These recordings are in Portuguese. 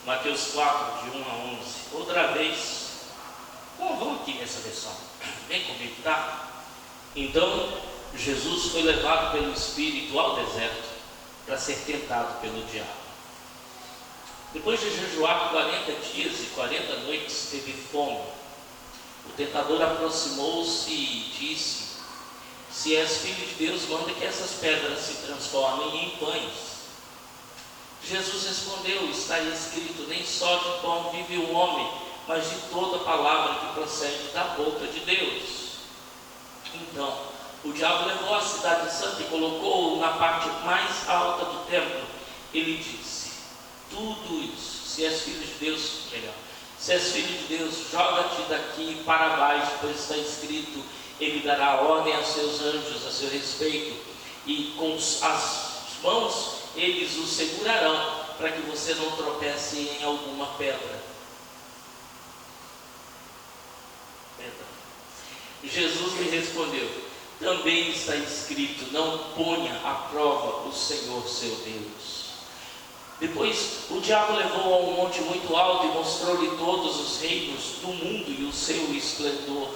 Mateus 4, de 1 a 11. Outra vez, vamos aqui nessa versão, vem comigo, tá? Então, Jesus foi levado pelo Espírito ao deserto para ser tentado pelo diabo. Depois de jejuar 40 dias e 40 noites, teve fome. O tentador aproximou-se e disse: se és filho de Deus, manda que essas pedras se transformem em pães. Jesus respondeu: está escrito, nem só de pão vive o homem, mas de toda palavra que procede da boca de Deus. Então, o diabo levou a cidade santa e colocou-o na parte mais alta do templo. Ele disse: tudo isso, se és filho de Deus, se és filho de Deus, joga-te daqui para baixo, pois está escrito, ele dará ordem aos seus anjos a seu respeito, e com as mãos eles o segurarão, para que você não tropece em alguma pedra. Jesus lhe respondeu: também está escrito, não ponha à prova o Senhor seu Deus. Depois o diabo levou a um monte muito alto e mostrou-lhe todos os reinos do mundo e o seu esplendor,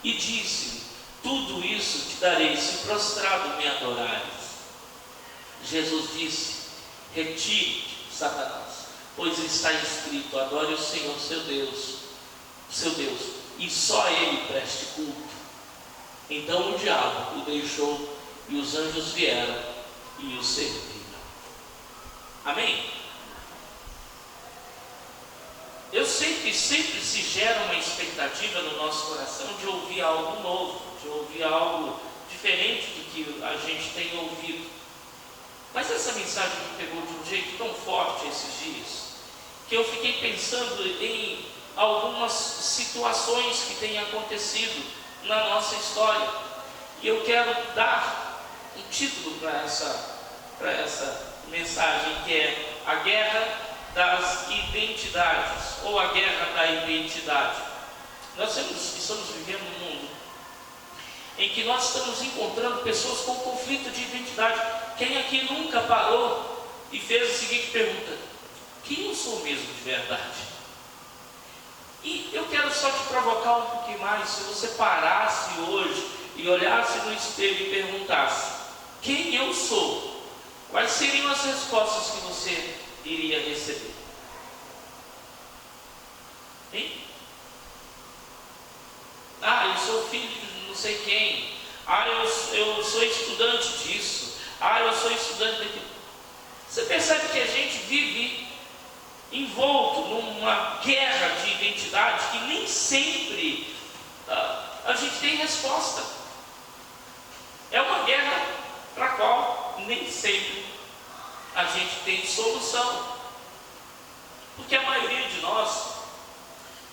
e disse: tudo isso te darei, se prostrado me adorares. Jesus disse: retire-te, Satanás, pois está escrito, adore o Senhor seu Deus, e só a Ele preste culto. Então o diabo o deixou, e os anjos vieram e o serviram. Amém? Eu sempre se gera uma expectativa no nosso coração de ouvir algo novo, de ouvir algo diferente do que a gente tem ouvido. Mas essa mensagem me pegou de um jeito tão forte esses dias, que eu fiquei pensando em algumas situações que têm acontecido na nossa história. E eu quero dar um título para essa mensagem, que é a guerra das identidades, ou a guerra da identidade. Nós estamos vivendo num mundo em que nós estamos encontrando pessoas com conflito de identidade. Quem aqui nunca parou e fez a seguinte pergunta: quem eu sou mesmo de verdade? E eu quero só te provocar um pouquinho mais. Se você parasse hoje e olhasse no espelho e perguntasse: quem eu sou? Quais seriam as respostas que você iria receber? Hein? Eu sou filho de não sei quem. Eu sou estudante disso. Eu sou estudante daquilo. Você percebe que a gente vive envolto numa guerra de identidade que nem sempre a gente tem resposta. É uma guerra para a qual nem sempre a gente tem solução, porque a maioria de nós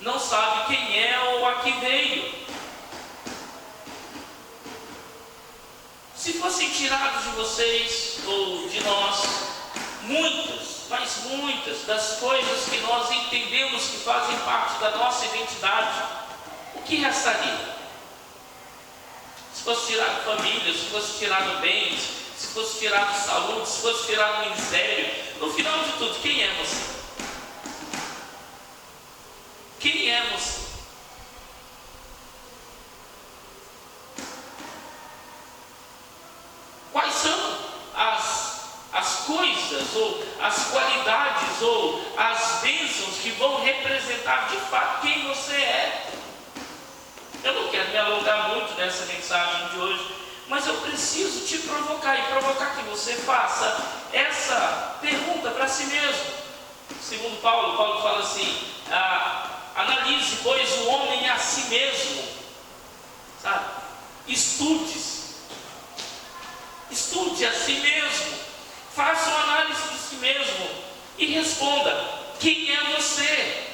não sabe quem é ou a que veio. Se fossem tirados de vocês ou de nós muitas das coisas que nós entendemos que fazem parte da nossa identidade, o que restaria? Se fosse tirado família, se fosse tirado bens, se fosse tirado saúde, se fosse tirado ministério, no final de tudo, quem é você? Quem é você? Quais são as coisas, ou as qualidades, ou as bênçãos que vão representar de fato quem você é? Eu não quero me alongar muito nessa mensagem de hoje, mas eu preciso te provocar, e provocar que você faça essa pergunta para si mesmo. Segundo Paulo fala assim: analise, pois, o homem a si mesmo, sabe? Estude a si mesmo, faça uma análise de si mesmo e responda: quem é você?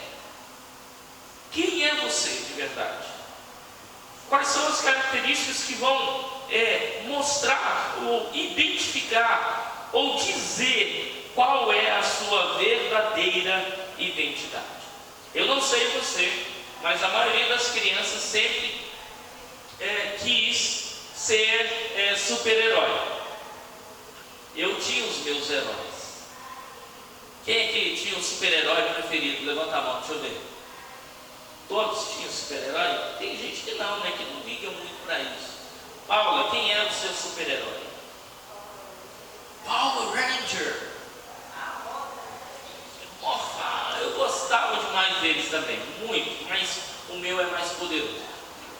Quem é você de verdade? Quais são as características que vão mostrar ou identificar ou dizer qual é a sua verdadeira identidade? Eu não sei você, mas a maioria das crianças sempre quis ser super-herói. Eu tinha os meus heróis. Quem é que tinha o super-herói preferido? Levanta a mão, deixa eu ver. Todos tinham super-herói? Tem gente que não, né? Que não liga muito para isso. Paula, quem era o seu super-herói? Power Ranger. Eu gostava demais deles também, muito, mas o meu é mais poderoso.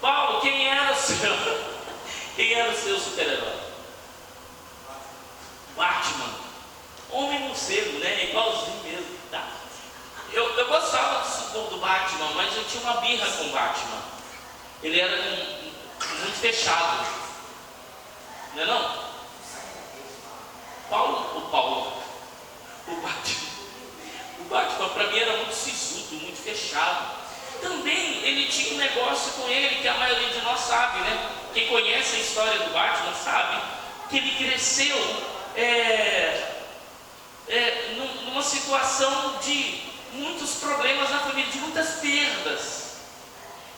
Paulo, quem era o seu super-herói? Batman. Homem morcego, né? Igualzinho mesmo, tá? Eu gostava do Batman, mas eu tinha uma birra com o Batman. Ele era muito fechado, não é não? O Batman para mim era muito sisudo, muito fechado. Também ele tinha um negócio com ele que a maioria de nós sabe, né? Quem conhece a história do Batman sabe que ele cresceu numa situação de muitos problemas na família, de muitas perdas.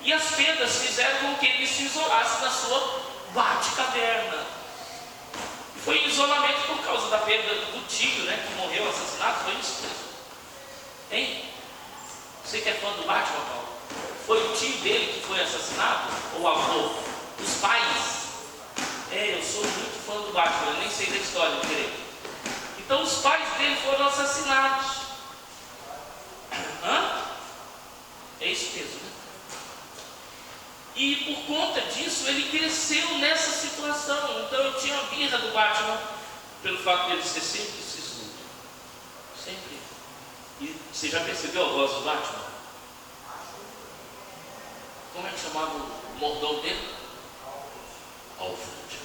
E as perdas fizeram com que ele se isolasse na sua Batcaverna. Foi em isolamento por causa da perda do tio, né? Que morreu assassinado, foi isso mesmo. Hein? Você que é fã do Batman, Paulo? Foi o tio dele que foi assassinado? Ou o avô? Os pais? Eu sou muito fã do Batman, eu nem sei da história direito. Então os pais dele foram assassinados. É isso mesmo, né? E por conta disso ele cresceu nessa situação. Então eu tinha a birra do Batman pelo fato dele ser sempre sisudo. Sempre. E você já percebeu a voz do Batman? Como é que chamava o mordomo dele? Alfred.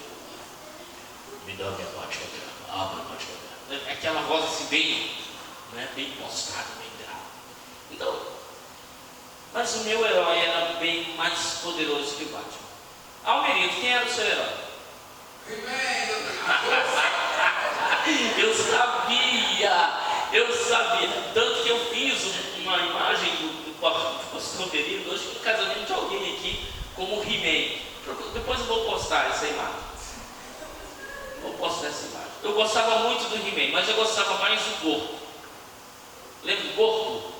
Me dá a minha Batcaverna. Abra a Batcaverna. Aquela voz assim bem, né, bem mostrada, bem grave. Então, mas o meu herói era bem mais poderoso que o Batman. Almerido, quem era o seu herói? Eu sabia. Tanto que eu fiz uma imagem do pastor Almerido hoje no casamento de alguém aqui como He-Man. Depois eu vou postar essa imagem. Eu gostava muito do He-Man, mas eu gostava mais do Gordo. Lembra do Gordo?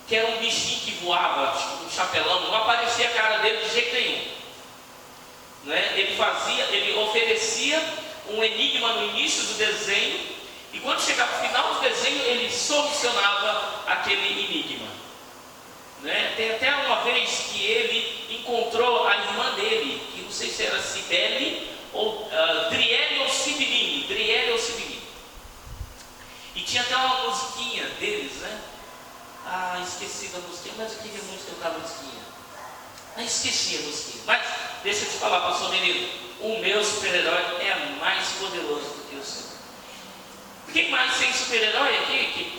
Que era um bichinho que voava, tipo um chapelão, não aparecia a cara dele de jeito nenhum, né? Ele oferecia um enigma no início do desenho, e quando chegava no final do desenho, ele solucionava aquele enigma, né? Tem até uma vez que ele encontrou a irmã dele, que não sei se era Cibele, ou Driele ou Sibiline, e tinha até uma musiquinha deles, né? Esqueci da musiquinha, mas eu queria muito cantar a musiquinha. Esqueci a musiquinha. Mas deixa eu te falar, pastor Menino, o meu super-herói é mais poderoso do que o seu. Quem mais tem super-herói aqui? Que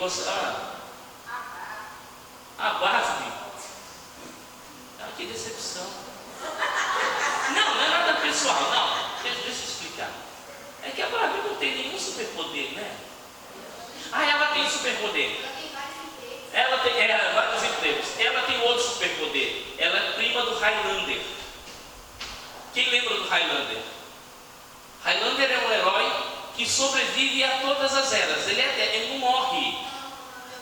a Barbie. Que decepção. Não é nada pessoal, não. Deixa eu explicar. É que a Barbie não tem nenhum superpoder, né? Ela tem superpoder. Ela tem vários empregos. Ela tem outro superpoder. Ela é prima do Highlander. Quem lembra do Highlander? Highlander é um herói que sobrevive a todas as eras. Ele não morre.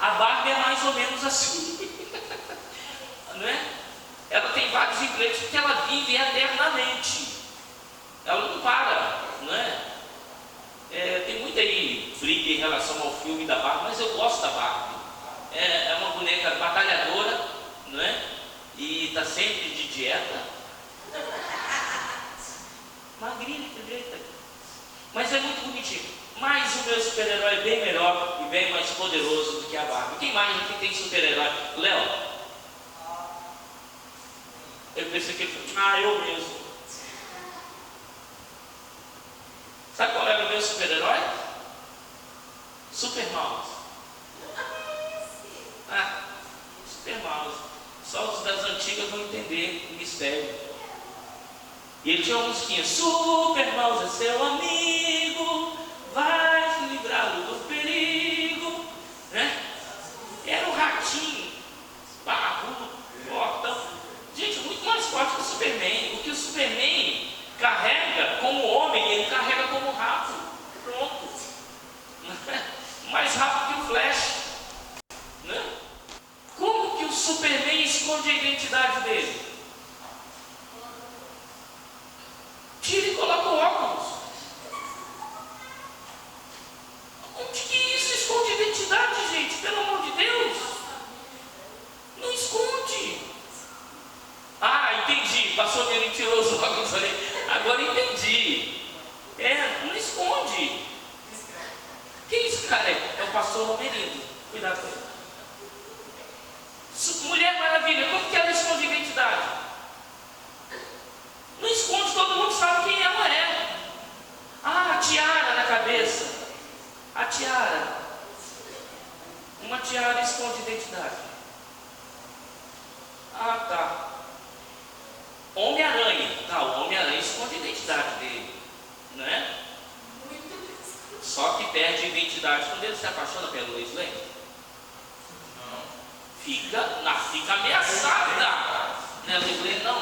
A Barbie é mais ou menos assim. Não é? Ela tem vários empregos porque ela vive eternamente. Ela não para, não é? Tem muita aí briga em relação ao filme da Barbie, mas eu gosto da Barbie. É uma boneca batalhadora, não é? E está sempre de dieta. Magrinha, que jeito. Mas é muito bonitinho. Mas o meu super-herói é bem melhor e bem mais poderoso do que a Barbie. Quem mais aqui tem super-herói? Léo? Eu pensei que ele falou, eu mesmo. Sabe qual era o meu super-herói? Super Mouse. Super Mouse. Só os das antigas vão entender o mistério. E ele tinha uma musiquinha: Super Mouse é seu amigo, vai se livrá-lo do perigo, né? Era um ratinho, barbudo, fortão. Gente, muito mais forte que o Superman. O que o Superman carrega como homem, ele carrega como rato. Pronto. Mais rápido que o passou meio mentiroso logo, eu falei, agora entendi. Não esconde. Que isso, cara? É o pastor Romerindo. Cuidado com ele. Mulher Maravilha, como que ela esconde identidade? Não esconde, todo mundo sabe quem ela é. A tiara na cabeça. A tiara. Uma tiara esconde identidade. Tá. Homem-Aranha. O Homem-Aranha esconde a identidade dele. Não é? Só que perde a identidade quando ele se apaixona pela Lois Lane. Fica ameaçada. Não é Lois Lane, não.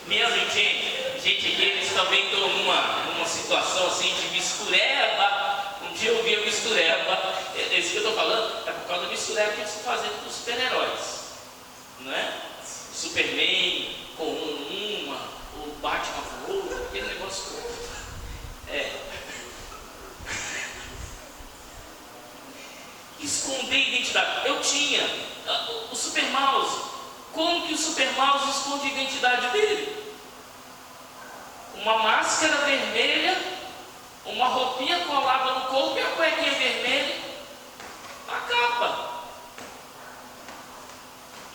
Mary Jane. Gente, aqui eles também estão numa situação assim de mistureba. Um dia eu vi a mistureba. Esse que eu estou falando é por causa da mistureba que eles estão fazendo com os super-heróis. Não é? Superman com o Batman com outra, aquele negócio todo. Esconder identidade. Eu tinha o Super Mouse. Como que o Super Mouse esconde a identidade dele? Uma máscara vermelha, uma roupinha colada no corpo e a cuequinha vermelha, a capa.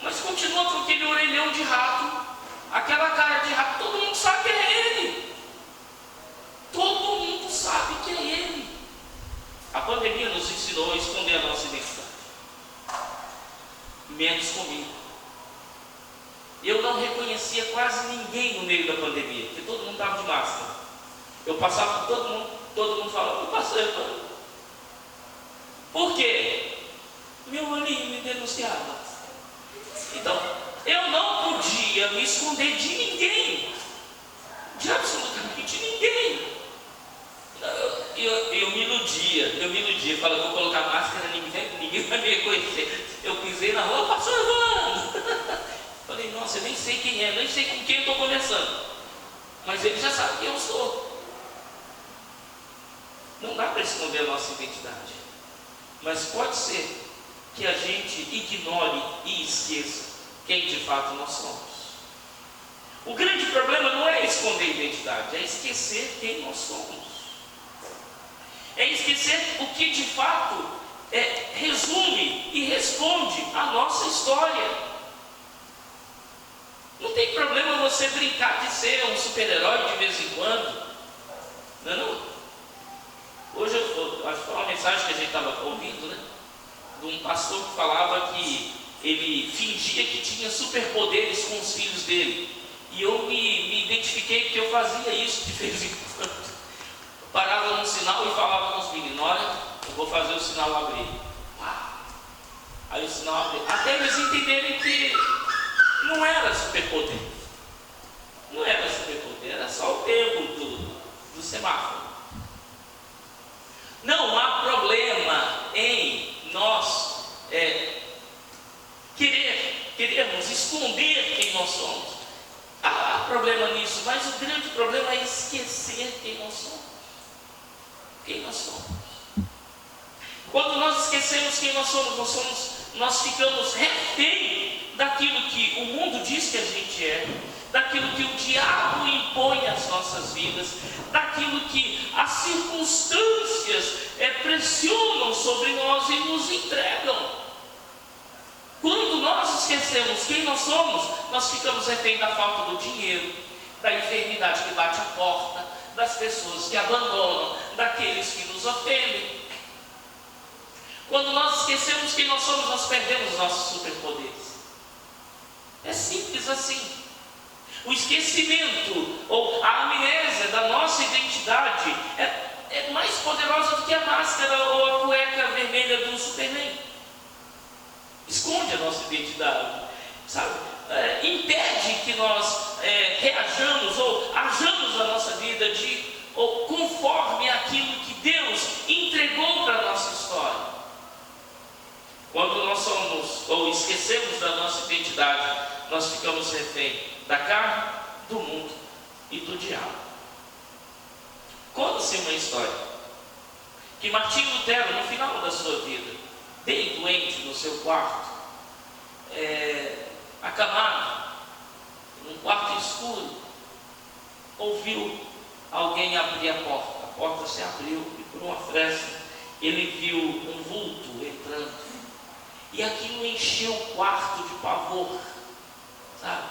Mas continua com aquele orelhão de rato, aquela cara de rato, todo mundo sabe que é ele. Todo mundo sabe que é ele. A pandemia nos ensinou a esconder a nossa identidade. Menos comigo. Eu não reconhecia quase ninguém no meio da pandemia, porque todo mundo estava de máscara. Eu passava por todo mundo falava, eu passei. Por quê? Meu olhinho me denunciava. Então, eu não podia me esconder de ninguém. De absolutamente ninguém. Eu me iludia, falava, vou colocar máscara, ninguém vai me reconhecer. Eu pisei na rua, passou Evandro. Falei, nossa, eu nem sei quem é, nem sei com quem eu estou conversando. Mas ele já sabe quem eu sou. Não dá para esconder a nossa identidade. Mas pode ser que a gente ignore e esqueça quem de fato nós somos. O grande problema não é esconder a identidade, é esquecer quem nós somos. É esquecer o que de fato resume e responde a nossa história. Não tem problema você brincar de ser um super-herói de vez em quando. Não? Hoje eu acho que foi uma mensagem que a gente estava ouvindo, né? De um pastor que falava que ele fingia que tinha superpoderes com os filhos dele. E eu me identifiquei porque eu fazia isso de vez em quando. Parava num sinal e falava com os meninos, olha, eu vou fazer o sinal abrir. Aí o sinal abriu. Até eles entenderem que não era superpoder. Não era superpoder, era só o tempo do semáforo. Não há problema em nós querermos esconder quem nós somos. Há problema nisso, mas o grande problema é esquecer quem nós somos. Quem nós somos. Quando nós esquecemos quem nós somos, nós ficamos refém daquilo que o mundo diz que a gente é, daquilo que o diabo impõe às nossas vidas, daquilo que as circunstâncias pressionam sobre nós e nos entregam. Quando nós esquecemos quem nós somos, nós ficamos refém da falta do dinheiro, da enfermidade que bate a porta, das pessoas que abandonam, daqueles que nos ofendem. Quando nós esquecemos quem nós somos, nós perdemos os nossos superpoderes. É simples assim. O esquecimento ou a amnésia da nossa identidade é mais poderosa do que a máscara ou a cueca vermelha do Superman. Esconde a nossa identidade, sabe? Impede que nós reajamos ou ajamos a nossa vida ou conforme aquilo que Deus entregou para a nossa história. Quando nós somos ou esquecemos da nossa identidade, nós ficamos refém da carne, do mundo e do diabo. Conta-se uma história que Martinho Lutero, no final da sua vida, bem doente no seu quarto, acamado, num quarto escuro, ouviu alguém abrir a porta se abriu e por uma fresta ele viu um vulto entrando, e aquilo encheu o quarto de pavor, sabe?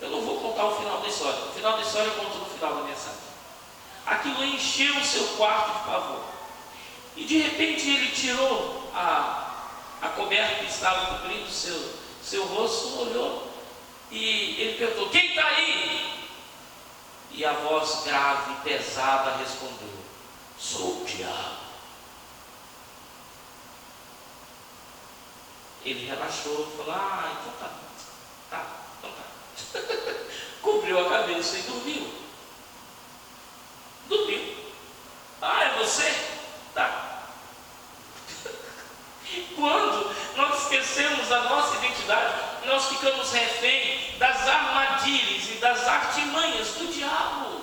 Eu não vou contar o final da história, o final da história eu conto no final da mensagem. Aquilo encheu o seu quarto de pavor, e de repente ele tirou a coberta que estava cobrindo seu rosto, olhou e ele perguntou: quem está aí? E a voz grave e pesada respondeu: sou o diabo. Ele relaxou e falou: então tá. Cobriu a cabeça e dormiu. É você? Tá. Quando nós esquecemos a nossa identidade, nós ficamos refém das armadilhas e das artimanhas do diabo.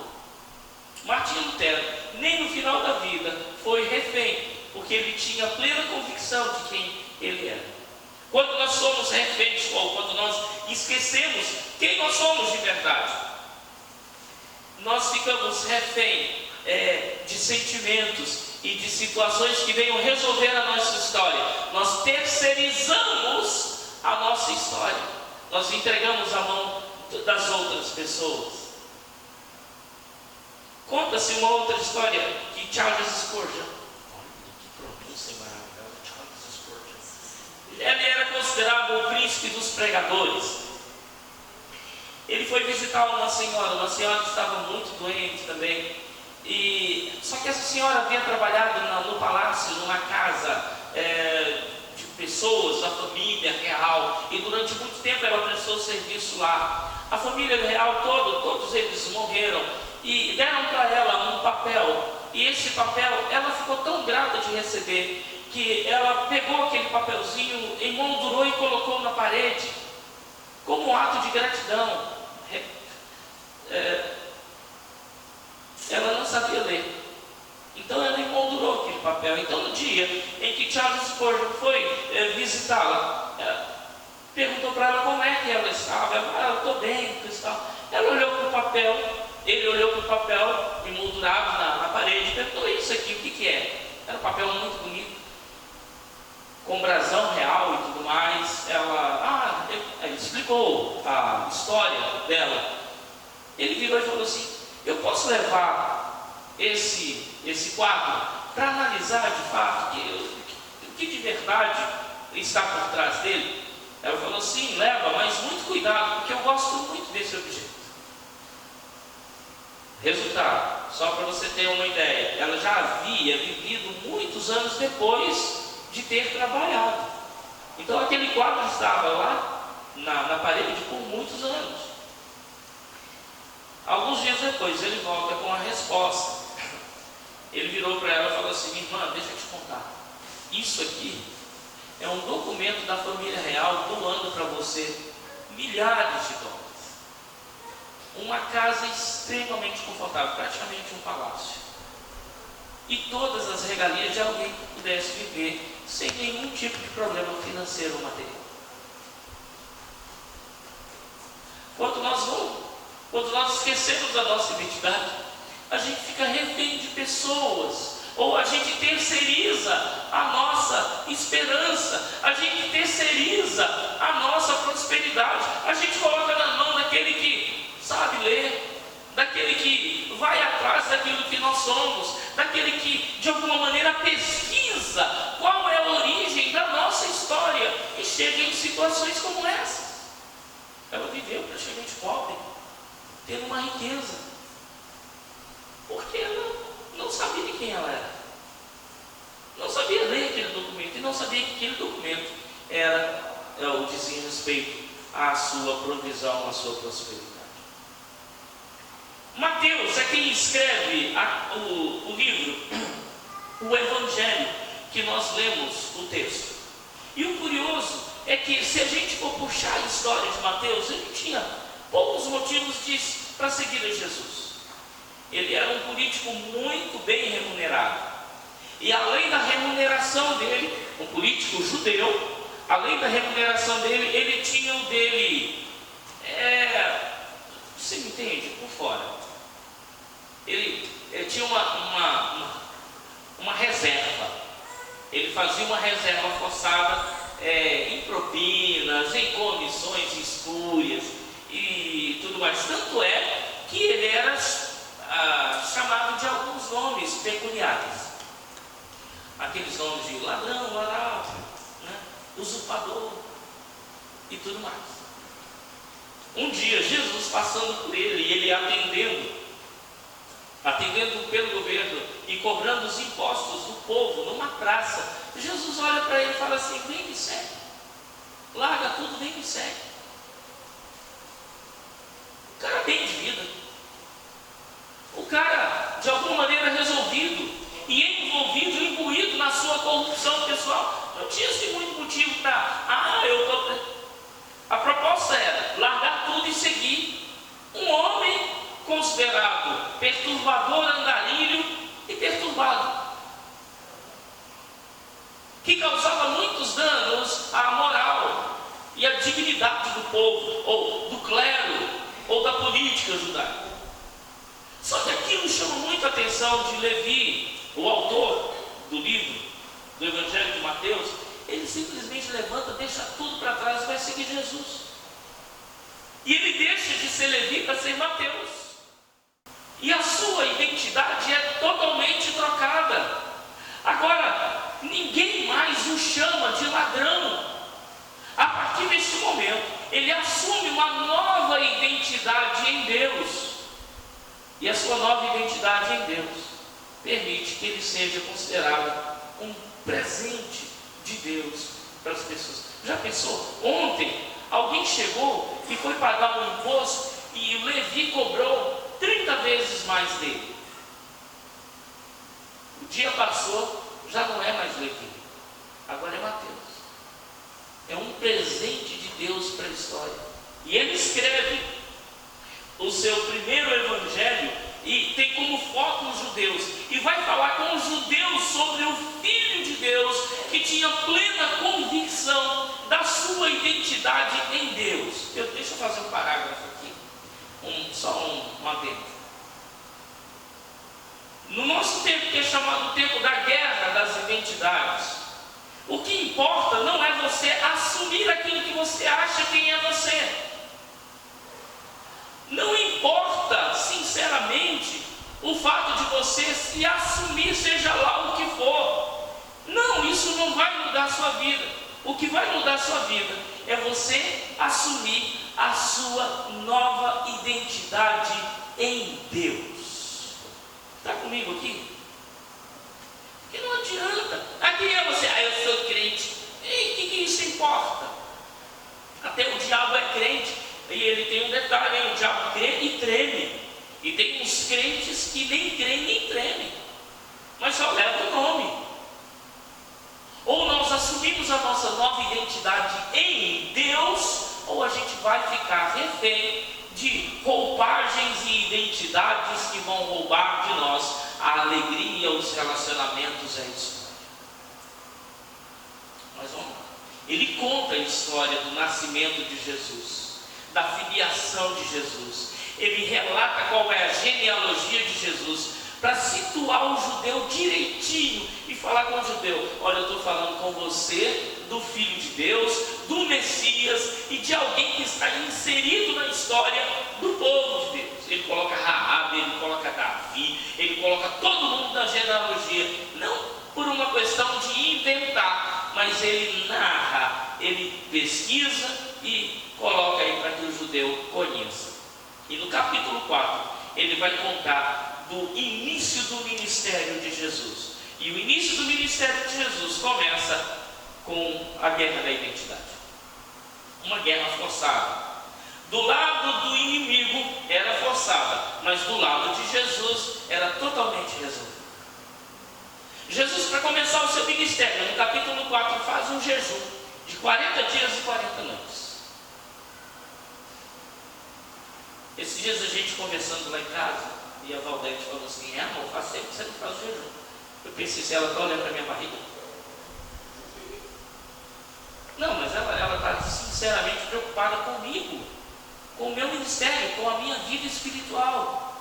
Martinho Lutero, nem no final da vida, foi refém, porque ele tinha plena convicção de quem ele era. Quando nós somos reféns, ou quando nós esquecemos quem nós somos de verdade, nós ficamos refém de sentimentos e de situações que venham resolver a nossa história. Nós terceirizamos a nossa história, nós entregamos a mão das outras pessoas. Conta-se uma outra história que Charles Spurgeon, ele era considerado o príncipe dos pregadores. Ele foi visitar uma senhora que estava muito doente também, só que essa senhora havia trabalhado no palácio, numa casa de pessoas da família real, e durante muito tempo ela prestou serviço lá. A família real todos eles morreram, e deram para ela um papel, e esse papel ela ficou tão grata de receber, que ela pegou aquele papelzinho, emoldurou e colocou na parede, como um ato de gratidão. Ela não sabia ler, então ela emoldurou aquele papel. Então no dia em que Charles Spurgeon foi visitá-la, perguntou para ela como é que ela estava. Eu estou bem, Cristal. Ela olhou para o papel, ele olhou para o papel emoldurado na parede, perguntou: isso aqui, o que é? Era um papel muito bonito, com brasão real e tudo mais. Ele explicou a história dela. Ele virou e falou assim: eu posso levar esse quadro para analisar de fato o que de verdade está por trás dele? Ela falou: sim, leva, mas muito cuidado, porque eu gosto muito desse objeto. Resultado, só para você ter uma ideia, ela já havia vivido muitos anos depois de ter trabalhado. Então aquele quadro estava lá na parede por muitos anos. Alguns dias depois ele volta com a resposta. Ele virou para ela e falou assim: irmã, deixa eu te contar, isso aqui é um documento da família real doando para você milhares de dólares, uma casa extremamente confortável, praticamente um palácio, e todas as regalias de alguém que pudesse viver sem nenhum tipo de problema financeiro ou material. Quando nós esquecemos da nossa identidade, a gente fica refém de pessoas, ou a gente terceiriza a nossa esperança, a gente terceiriza a nossa prosperidade, a gente coloca na mão daquele que sabe ler, daquele que vai atrás daquilo que nós somos, daquele que de alguma maneira pesquisa qual é a origem da nossa história e chega em situações como essa. Ela viveu praticamente pobre, tendo uma riqueza, porque ela não sabia de quem ela era, não sabia ler aquele documento, e não sabia que aquele documento dizia respeito à sua provisão, à sua prosperidade. Mateus é quem escreve o livro, o Evangelho, que nós lemos o texto. E o curioso é que, se a gente for puxar a história de Mateus, ele tinha poucos motivos para seguir a Jesus. Ele era um político muito bem remunerado, e além da remuneração dele, um político judeu, além da remuneração dele, ele tinha o dele Você me entende? Por fora. Ele tinha uma reserva. Ele fazia uma reserva forçada em propinas, em comissões espúrias e tudo mais. Tanto é que ele era chamado de alguns nomes peculiares. Aqueles nomes de ladrão, arauto, né? Usurpador e tudo mais. Um dia, Jesus passando por ele, e ele atendendo pelo governo e cobrando os impostos do povo numa praça, Jesus olha para ele e fala assim: vem me segue, larga tudo, vem me segue. O cara bem de vida, o cara de alguma maneira resolvido e envolvido, imbuído na sua corrupção pessoal, não tinha assim muito motivo para, a proposta era largar tudo e seguir um homem considerado perturbador, andarilho e perturbado, que causava muitos danos à moral e à dignidade do povo, ou do clero, ou da política judaica. Só que aquilo chama muito a atenção de Levi, o autor do livro do Evangelho de Mateus. Ele simplesmente levanta, deixa tudo para trás e vai seguir Jesus. E ele deixa de ser Levi para ser Mateus. E a sua identidade é totalmente trocada. Agora, ninguém mais o chama de ladrão. A partir desse momento, ele assume uma nova identidade em Deus. E a sua nova identidade em Deus permite que ele seja considerado um presente de Deus para as pessoas. Já pensou? Ontem, alguém chegou e foi pagar um imposto e o Levi cobrou 30 vezes mais dele. O dia passou, já não é mais Levi, agora é Mateus. É um presente de Deus para a história. E ele escreve o seu primeiro evangelho e tem como foco os judeus, e vai falar com os judeus sobre o Filho de Deus, que tinha plena convicção da sua identidade em Deus. Deixa eu fazer um parágrafo aqui, só um adendo. No nosso tempo, que é chamado o tempo da guerra das identidades, o que importa não é você assumir aquilo que você acha quem é você. Não importa, sinceramente, o fato de você se assumir, seja lá o que for. Não, isso não vai mudar a sua vida. O que vai mudar a sua vida é você assumir a sua nova identidade em Deus. Está comigo aqui? Porque não adianta. Quem é você? Eu sou crente. E o que isso importa? Até o diabo é crente. E ele tem um detalhe: o diabo crê e treme. E tem uns crentes que nem creem nem tremem, mas só levam o nome. Ou nós assumimos a nossa nova identidade em Deus, ou a gente vai ficar refém de roupagens e identidades que vão roubar de nós a alegria, os relacionamentos, é isso. Mas vamos lá. Ele conta a história do nascimento de Jesus, da filiação de Jesus. Ele relata qual é a genealogia de Jesus, para situar o judeu direitinho e falar com o judeu: olha, eu estou falando com você do Filho de Deus, do Messias e de alguém que está inserido na história do povo de Deus. Ele coloca Raabe, ele coloca Davi, ele coloca todo mundo na genealogia, não por uma questão de inventar, mas ele narra, ele pesquisa e coloca aí para que o judeu conheça. E no capítulo 4 ele vai contar do início do ministério de Jesus. E o início do ministério de Jesus começa com a guerra da identidade, uma guerra forçada. Do lado do inimigo era forçada, mas do lado de Jesus era totalmente resolvida. Jesus, para começar o seu ministério, no capítulo 4, faz um jejum de 40 dias e 40 noites. Esses dias a gente conversando lá em casa, e a Valdete falou assim: amor, faz tempo que você não faz o jejum. Eu pensei, se ela está olhando para a minha barriga. Não, mas ela está sinceramente preocupada comigo. com o meu ministério, com a minha vida espiritual.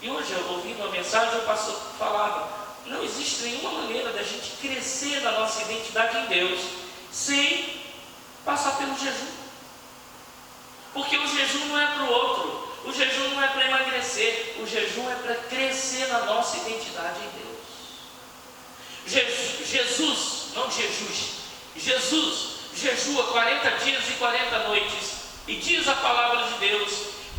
E hoje, ouvindo a mensagem, o pastor falava: não existe nenhuma maneira da gente crescer na nossa identidade em Deus sem passar pelo jejum. Porque o jejum não é para o outro, o jejum não é para emagrecer, o jejum é para crescer na nossa identidade em Deus. Jesus, não Jesus jejua 40 dias e 40 noites, e diz a palavra de Deus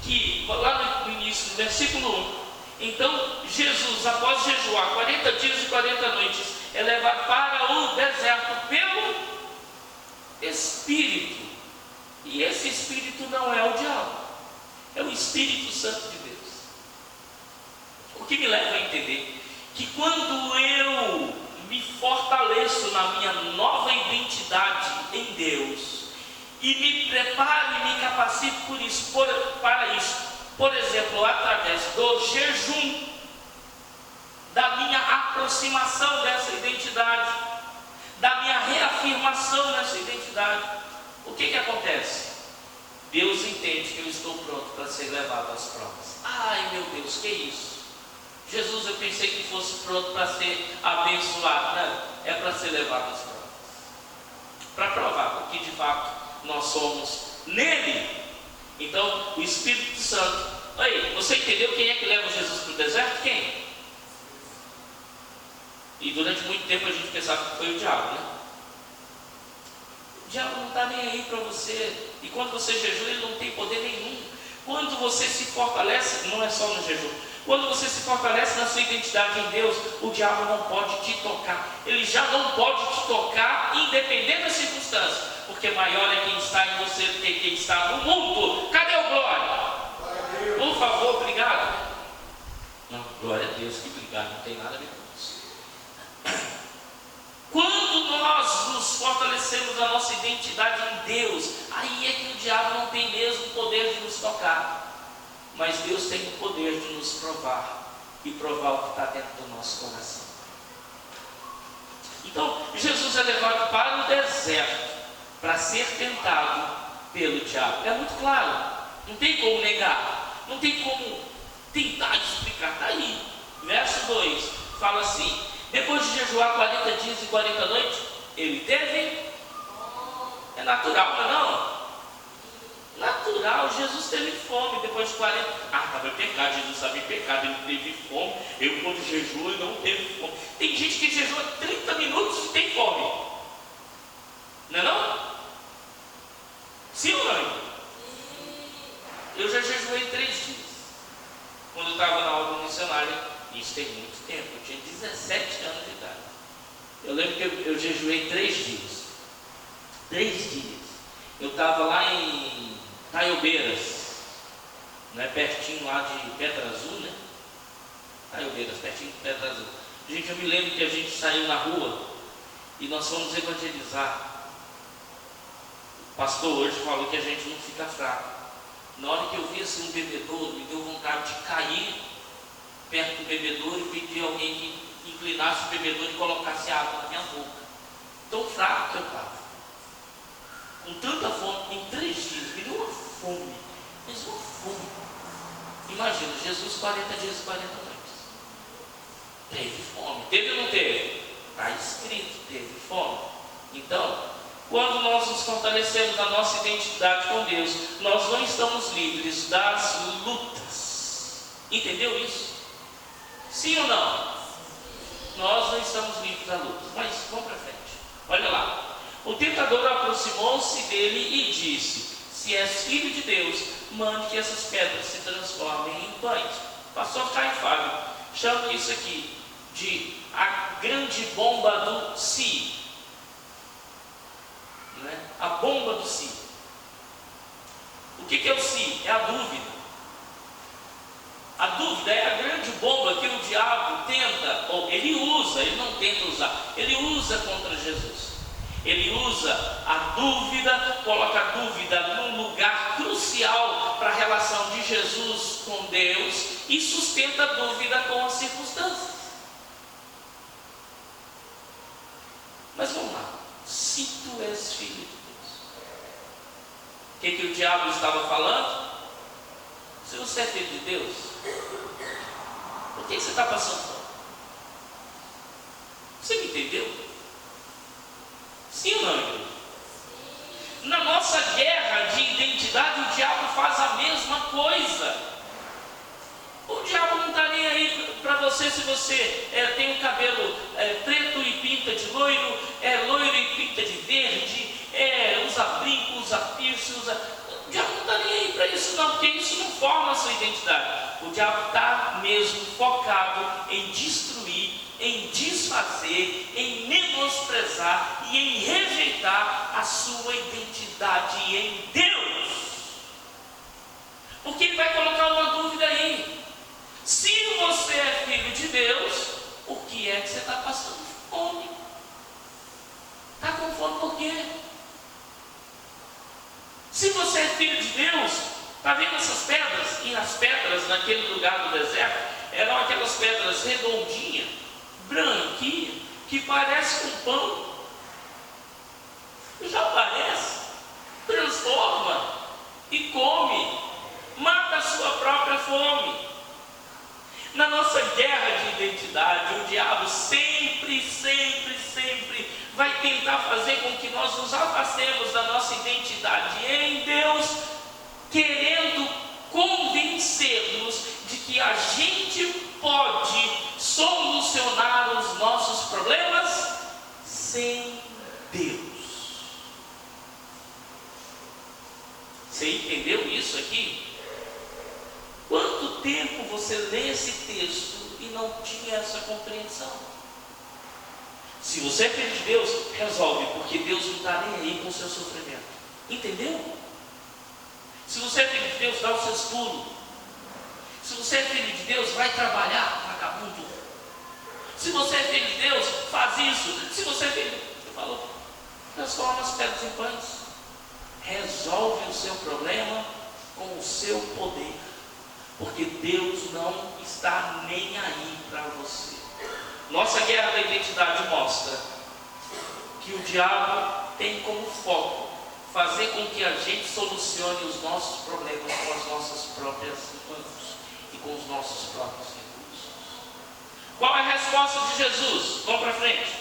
que, lá no início, no versículo 1, então Jesus, após jejuar 40 dias e 40 noites, é levado para o deserto pelo Espírito. E esse Espírito não é o diabo, é o Espírito Santo de Deus. O que me leva a entender que quando eu me fortaleço na minha nova identidade em Deus, e me preparo e me capacito para isso, por exemplo, através do jejum, da minha aproximação dessa identidade, da minha reafirmação nessa identidade, o que acontece? Deus entende que eu estou pronto para ser levado às provas. Ai meu Deus, que isso? Jesus, eu pensei que fosse pronto para ser abençoado. Não, é para ser levado às provas, para provar o que de fato nós somos nele. Então, o Espírito Santo. Aí, você entendeu quem é que leva Jesus para o deserto? Quem? E durante muito tempo a gente pensava que foi o diabo, né? O diabo não está nem aí para você. E quando você jejua, ele não tem poder nenhum. Quando você se fortalece, não é só no jejum, quando você se fortalece na sua identidade em Deus, o diabo não pode te tocar. Ele já não pode te tocar, independente da circunstância, porque maior é quem está em você do que quem está no mundo. Cadê o glória? Por favor, obrigado. Não, glória a Deus, que obrigado, não tem nada a ver com isso. Quando nós nos fortalecemos na nossa identidade em Deus, aí é que o diabo não tem mesmo o poder de nos tocar. Mas Deus tem o poder de nos provar e provar o que está dentro do nosso coração. Então, Jesus é levado para o deserto para ser tentado pelo diabo. É muito claro, não tem como negar, não tem como tentar explicar. Está aí, verso 2 fala assim: depois de jejuar 40 dias e 40 noites, ele teve. É natural, não é não? Natural, Jesus teve fome depois de 40. Estava em pecado, Jesus estava em pecado, ele teve fome. Eu, quando jejuo, não teve fome. Tem gente que jejua 30 minutos e tem fome, não é não? Sim ou não? Eu já jejuei 3 dias quando eu estava na obra missionária. Isso tem muito tempo, eu tinha 17 anos de idade. Eu lembro que eu jejuei 3 dias. 3 dias. Eu estava lá em Taiobeiras, né, pertinho lá de Pedra Azul, né? Taiobeiras, pertinho de Pedra Azul. Gente, eu me lembro que a gente saiu na rua e nós fomos evangelizar. O pastor hoje falou que a gente não fica fraco. Na hora que eu vi assim um bebedouro, me deu vontade de cair perto do bebedouro e pedir a alguém que inclinasse o bebedouro e colocasse água na minha boca. Tão fraco que eu estava. Com tanta fome, em 3 dias, me deu uma fome, mas uma fome. Imagina, Jesus 40 dias e 40 noites. Teve fome. Teve ou não teve? Está escrito, teve fome. Então, quando nós nos fortalecemos na nossa identidade com Deus, nós não estamos livres das lutas. Entendeu isso? Sim ou não? Nós não estamos livres das lutas. Mas vamos para frente. Olha lá. O tentador aproximou-se dele e disse: se és filho de Deus, mande que essas pedras se transformem em pães. Pastor Caio Fábio chama isso aqui de a grande bomba do si, né? A bomba do si. O que é o si? É a dúvida. A dúvida é a grande bomba que o diabo tenta, ou ele usa, ele não tenta usar, ele usa contra Jesus. Ele usa a dúvida, coloca a dúvida num lugar crucial para a relação de Jesus com Deus e sustenta a dúvida com as circunstâncias. Mas vamos lá. Se tu és filho de Deus, O que o diabo estava falando? Se você é filho de Deus, por que você está passando fome? Você me entendeu? Sim ou não, igreja? Na nossa guerra de identidade, o diabo faz a mesma coisa. O diabo não está nem aí para você se você tem um cabelo preto e pinta de loiro, loiro e pinta de verde, usa brinco, usa piercing, O diabo não está nem aí para isso não, porque isso não forma a sua identidade. O diabo está mesmo focado em destruir, em desfazer, em menosprezar e em rejeitar a sua identidade em Deus. Porque ele vai colocar uma dúvida aí. Se você é filho de Deus, o que é que você está passando fome? Está com fome por quê? Se você é filho de Deus, está vendo essas pedras? E as pedras naquele lugar do deserto eram aquelas pedras redondinhas, branquinhas, que parece com pão. Já parece, transforma e come, mata a sua própria fome. Na nossa guerra de identidade, o diabo sempre vai tentar fazer com que nós nos afastemos da nossa identidade em Deus, querendo convencer-nos de que a gente pode solucionar os nossos problemas sem Deus. Você entendeu isso aqui? Quanto tempo você lê esse texto e não tinha essa compreensão? Se você é filho de Deus, resolve, porque Deus não está nem aí com o seu sofrimento. Entendeu? Se você é filho de Deus, dá os seus pulos. Se você é filho de Deus, vai trabalhar, vagabundo. Se você é filho de Deus, faz isso. Se você é filho, ele falou, transforma as pedras em pães. Resolve o seu problema com o seu poder. Porque Deus não está nem aí para você. Nossa guerra da identidade mostra que o diabo tem como foco fazer com que a gente solucione os nossos problemas com as nossas próprias mãos e com os nossos próprios recursos. Qual é a resposta de Jesus? Vamos para frente.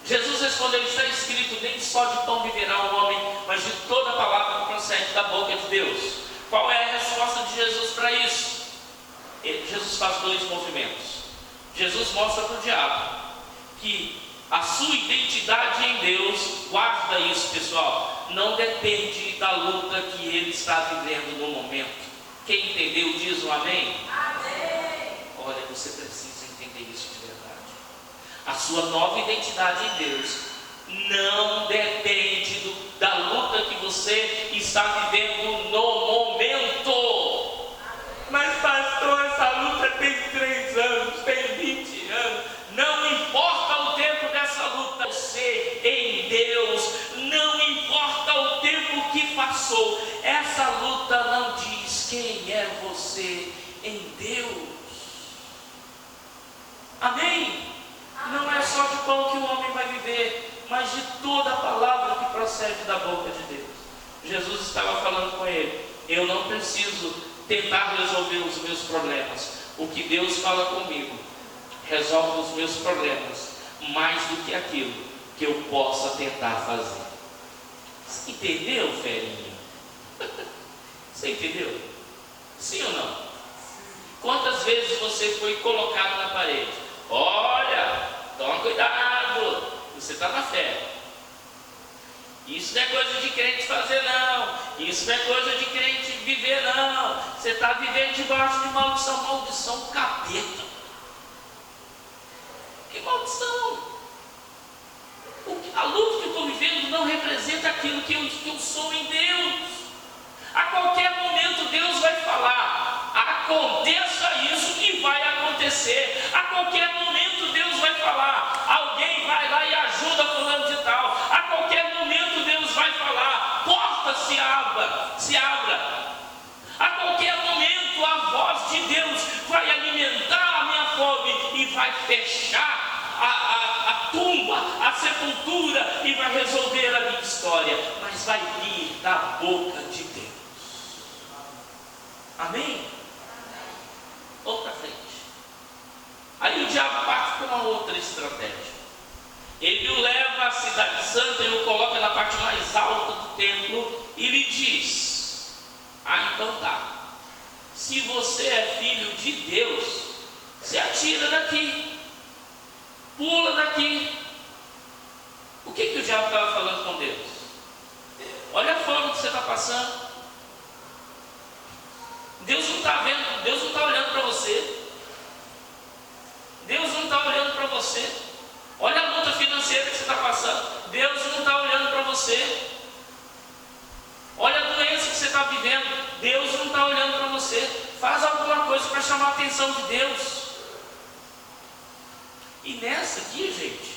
Jesus respondeu: está escrito, nem só de pão viverá o homem, mas de toda a palavra que procede da boca de Deus. Qual é a resposta de Jesus para isso? Jesus faz dois movimentos. Jesus mostra para o diabo que a sua identidade em Deus, guarda isso, pessoal, não depende da luta que ele está vivendo no momento. Quem entendeu diz um amém? Amém. Olha, você precisa entender isso de verdade. A sua nova identidade em Deus não depende da luta que você está vivendo no momento. Mas pastor, essa luta tem 3 anos, tem 20 anos. Não importa o tempo dessa luta. Você em Deus, não importa o tempo que passou. Essa luta não diz quem é você em Deus. Amém? Não é só de pão que o homem vai viver, mas de toda a palavra que procede da boca de Deus. Jesus estava falando com ele: eu não preciso tentar resolver os meus problemas. O que Deus fala comigo resolve os meus problemas mais do que aquilo que eu possa tentar fazer. Você entendeu, ferinha? Você entendeu? Sim ou não? Quantas vezes você foi colocado na parede? Olha, toma cuidado, você está na fé. Isso não é coisa de crente fazer, não. Isso não é coisa de crente viver, não. Você está vivendo debaixo de maldição. Maldição capeta. Que maldição? A luta que eu estou vivendo não representa aquilo que eu sou em Deus. A qualquer momento Deus vai falar: aconteça isso, e vai acontecer. A qualquer momento Deus vai falar: alguém vai lá e ajuda fulano de tal. A qualquer momento Deus vai falar: porta se abra. A qualquer momento a voz de Deus vai alimentar a minha fome e vai fechar a tumba, a sepultura e vai resolver a minha história, mas vai vir da boca de Deus. Amém? Vamos para frente. Aí o diabo parte para uma outra estratégia. Ele o leva à cidade santa e o coloca na parte mais alta do templo e lhe diz: então tá, se você é filho de Deus, se atira daqui, pula daqui. O que o diabo estava falando com Deus? Olha a fome que você está passando. Deus não está vendo, Deus não está olhando para você. Deus não está olhando para você. Olha a luta financeira que você está passando. Deus não está olhando para você. Olha a doença que você está vivendo. Deus não está olhando para você. Faz alguma coisa para chamar a atenção de Deus. E nessa aqui, gente,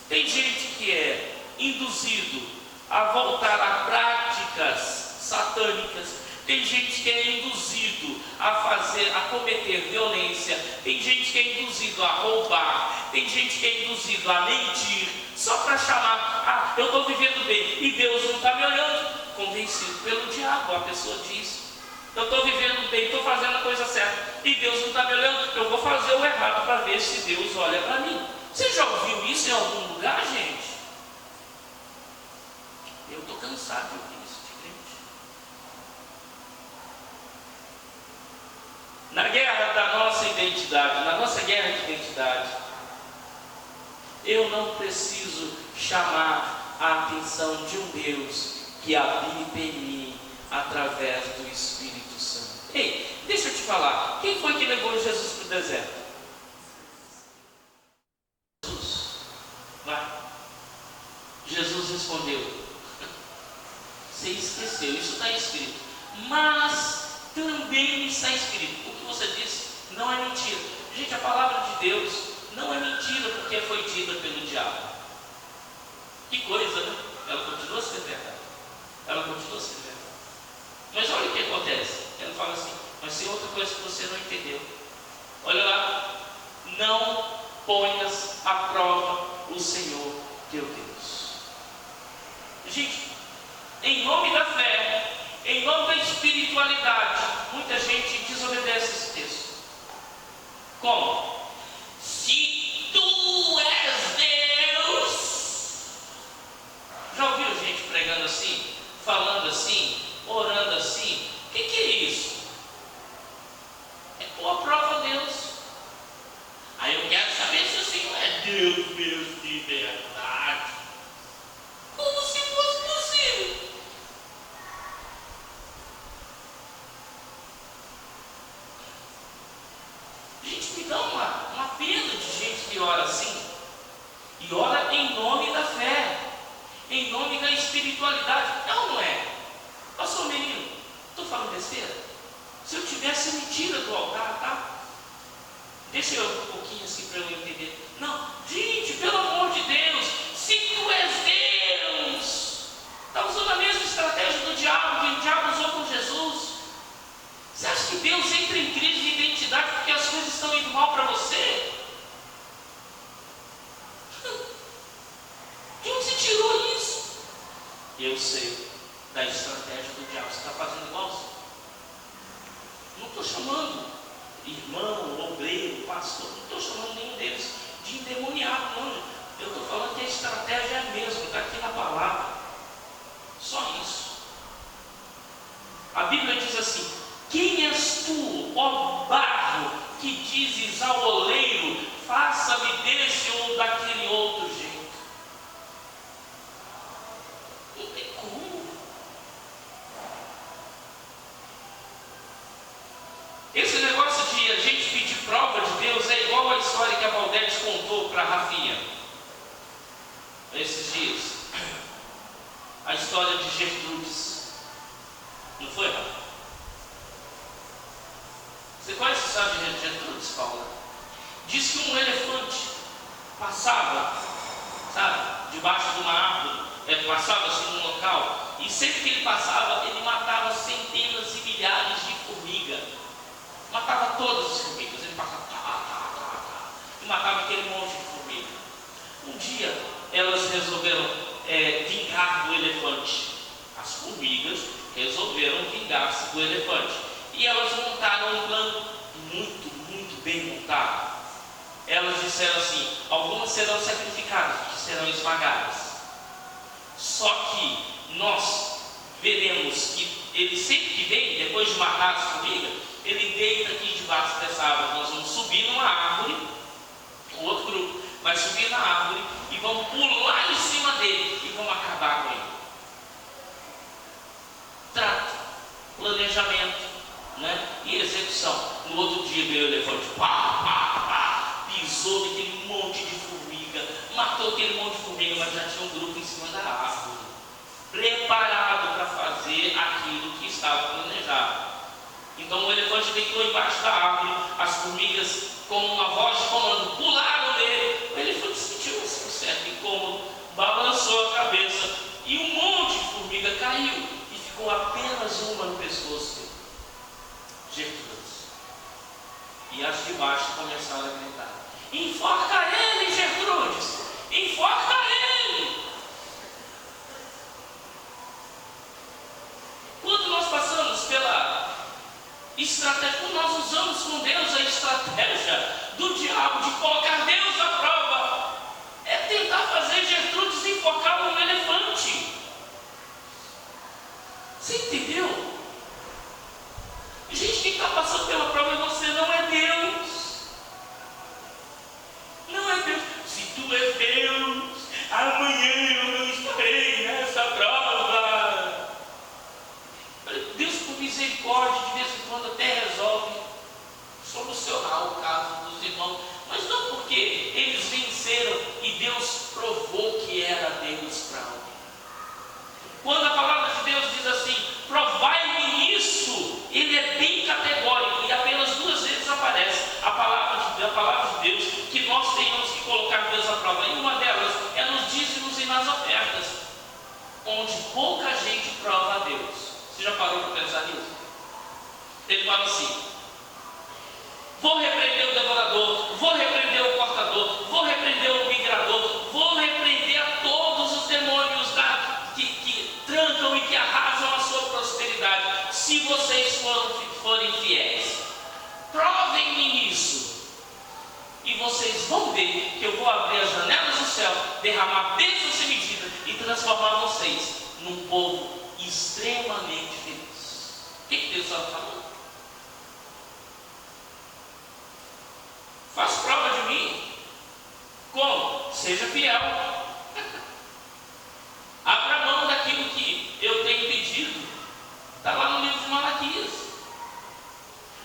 tem gente que é induzido a voltar a práticas satânicas. Tem gente que é induzido a cometer violência. Tem gente que é induzido a roubar. Tem gente que é induzido a mentir, só para chamar: eu estou vivendo bem e Deus não está me olhando. Convencido pelo diabo, a pessoa diz: eu estou vivendo bem, estou fazendo a coisa certa e Deus não está me olhando. Eu vou fazer o errado para ver se Deus olha para mim. Você já ouviu isso em algum lugar, gente? Eu estou cansado de ouvir isso de crente. Na guerra da nossa identidade, na nossa guerra de identidade, eu não preciso chamar a atenção de um Deus que habita em mim através do Espírito Santo. Ei, deixa eu te falar, quem foi que levou Jesus para o deserto? Jesus. Vai. Jesus respondeu: você esqueceu, isso está escrito, mas também está escrito. O que você disse não é mentira. Gente, a palavra de Deus não é mentira porque foi dita pelo diabo. Que coisa, né? Ela continua sendo verdade. Ela continua sendo verdade. Mas olha o que acontece. Ela fala assim: mas tem outra coisa que você não entendeu. Olha lá. Não ponhas à prova o Senhor teu Deus. Gente, em nome da fé, em nome da espiritualidade, muita gente desobedece esse texto. Como? Se tu és Deus. Já ouviu gente pregando assim, falando assim, orando assim? O que é isso? É pôr a prova a Deus. Aí eu quero saber se o Senhor é Deus mesmo de verdade. Como se fosse possível. Gente, me dá uma pena de gente que ora assim. E ora em nome da fé, em nome da espiritualidade. É ou não é? Pastor menino, estou falando besteira? Se eu tivesse, me tira do altar, tá? Deixa eu um pouquinho assim para eu entender. Não, gente, pelo amor de Deus, se tu és Deus, está usando a mesma estratégia do diabo que o diabo usou com Jesus. Você acha que Deus entra em crise de identidade porque as coisas estão indo mal para você? De onde você tirou isso? Eu sei da estratégia do diabo. Você está fazendo igualzinho. Não estou chamando irmão, obreiro, pastor, não estou chamando nenhum deles de endemoniado, não. Eu estou falando que a estratégia é a mesma, está aqui na palavra. Só isso. A Bíblia diz assim: quem és tu, ó barro, que dizes ao oleiro, faça-me desse ou daquele outro jeito? Não tem como. Esse negócio de a gente pedir prova de Deus é igual a história que a Valdete contou para a Rafinha esses dias. A história de Gertrudes. Não foi, Rafa? Você conhece a história de Gertrudes, Paula? Diz que um elefante passava, sabe, debaixo de uma árvore, passava assim num local, e sempre que ele passava, ele matava centenas e milhares de formigas. Matava todas as formigas, ele passava e matava aquele monte de formiga. Um dia elas resolveram vingar-se do elefante. E elas montaram um plano muito bem montado. Elas disseram assim: algumas serão sacrificadas, que serão esmagadas. Só que nós veremos que ele sempre que vem, depois de matar as formigas, ele deita aqui debaixo dessa árvore. Nós vamos subir numa árvore, o outro grupo vai subir na árvore e vão pular em cima dele e vão acabar com ele. Trato, planejamento, né? E execução. No outro dia veio o elefante, pisou naquele monte de formiga, matou aquele monte de formiga, mas já tinha um grupo em cima da árvore, preparado para fazer aquilo que estava planejado. Então o elefante deitou embaixo da árvore, as formigas, com uma voz de comando, pularam nele. O elefante sentiu um certo incômodo, balançou a cabeça e um monte de formiga caiu e ficou apenas uma no pescoço dele. Gertrudes. E as de baixo começaram a gritar: enforca ele, Gertrudes! Enforca ele! Quando nós passamos pela estratégia, quando nós usamos com Deus a estratégia do diabo de colocar Deus à prova, é tentar fazer Gertrudes enforcar um elefante. Você entendeu? Gente, quem está passando pela prova é você, não é Deus. Não é Deus. Se tu és Deus, amanhã eu não estarei nessa prova. Deus, por misericórdia, de vez em quando até resolve solucionar o caso dos irmãos, mas não porque eles venceram e Deus provou que era Deus para alguém. Quando a palavra de Deus diz assim: provai-me nisso, ele é bem categórico, e apenas 2 vezes aparece a palavra de Deus que nós tenhamos que colocar Deus à prova. E uma delas é nos dízimos e nas ofertas, onde pouca gente prova a Deus. Você já parou para pensar nisso? Ele fala assim: vou repreender o devorador, vou repreender o cortador, vou repreender o migrador, vou repreender a todos os demônios que trancam e que arrasam a sua prosperidade, se vocês forem fiéis. Provem-me nisso, e vocês vão ver que eu vou abrir as janelas do céu, derramar bênçãos sem medida e transformar vocês num povo extremamente feliz. O que Deus está falando? Faz prova de mim. Como? Seja fiel. Abra mão daquilo que eu tenho pedido. Está lá no livro de Malaquias.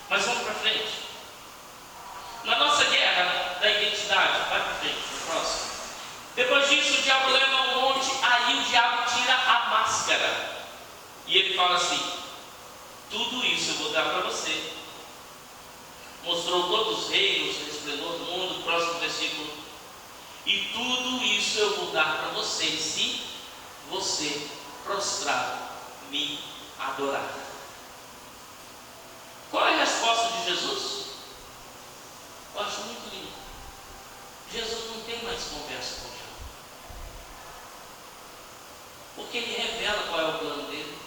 Mas vamos para frente. Na nossa guerra da identidade, vai para frente, no próximo. Depois disso, o diabo leva um monte, aí o diabo tira a máscara. E ele fala assim: tudo isso eu vou dar para você. Mostrou todos os reinos, o esplendor do mundo, próximo versículo. E tudo isso eu vou dar para você, se você prostrado me adorar. Qual é a resposta de Jesus? Eu acho muito lindo. Jesus não tem mais conversa com o diabo, porque ele revela qual é o plano dele.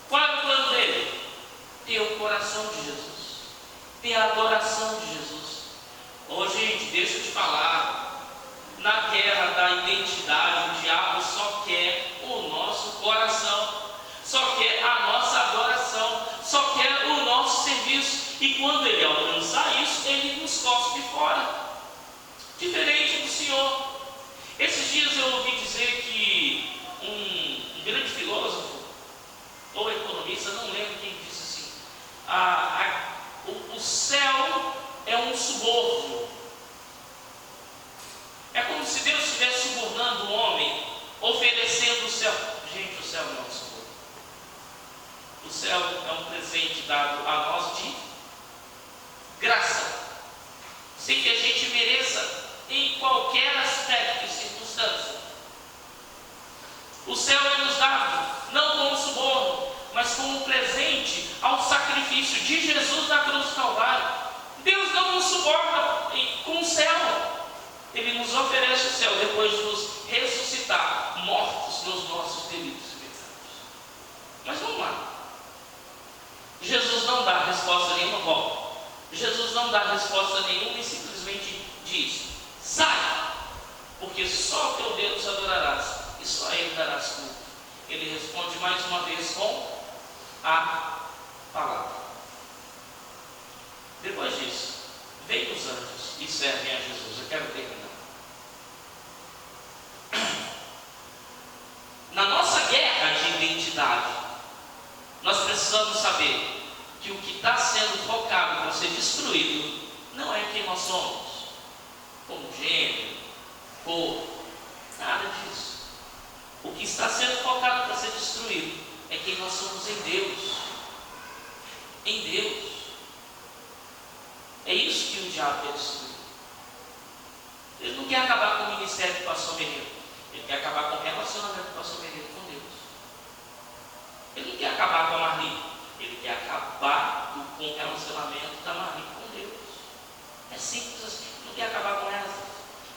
Qual é o plano dele? Ter o coração de Jesus, ter a adoração de Jesus. Oh, gente, deixa eu te falar. Na guerra da identidade, o diabo só quer o nosso coração, só quer a nossa adoração, só quer o nosso serviço. E quando ele alcançar isso, ele nos cospe fora. Diferente do Senhor. Esses dias eu ouvi dizer que um grande filósofo ou economista, não lembro quem disse assim: o céu é um suborno. É como se Deus estivesse subornando o homem, oferecendo o céu. Gente, o céu não é um suborno. O céu é um presente dado a nós de graça, sem que a gente mereça em qualquer aspecto e circunstância. O céu é nos dado não como suborno, mas como presente ao sacrifício de Jesus na cruz do Calvário. Deus não nos suborna com o céu. Ele nos oferece o céu depois de nos ressuscitar, mortos nos nossos delitos e pecados. Mas vamos lá. resposta nenhuma, volta. Jesus não dá resposta nenhuma e simplesmente diz: sai, porque só o teu Deus adorarás e só a Ele darás culto. Ele responde mais uma vez com a palavra. Depois disso, vem os anjos e servem a Jesus. Eu quero terminar. Na nossa guerra de identidade, nós precisamos saber que o que está sendo focado para ser destruído não é quem nós somos, como gênero, cor, nada disso. O que está sendo focado para ser destruído é quem nós somos em Deus. Em Deus. É isso que o diabo quer destruir. Ele não quer acabar com o ministério do pastor Menino. Ele quer acabar com o relacionamento do pastor Menino com Deus. Ele não quer acabar com a Marli. Ele quer acabar com o relacionamento da Marli com Deus. É simples assim. Ele não quer acabar com ela.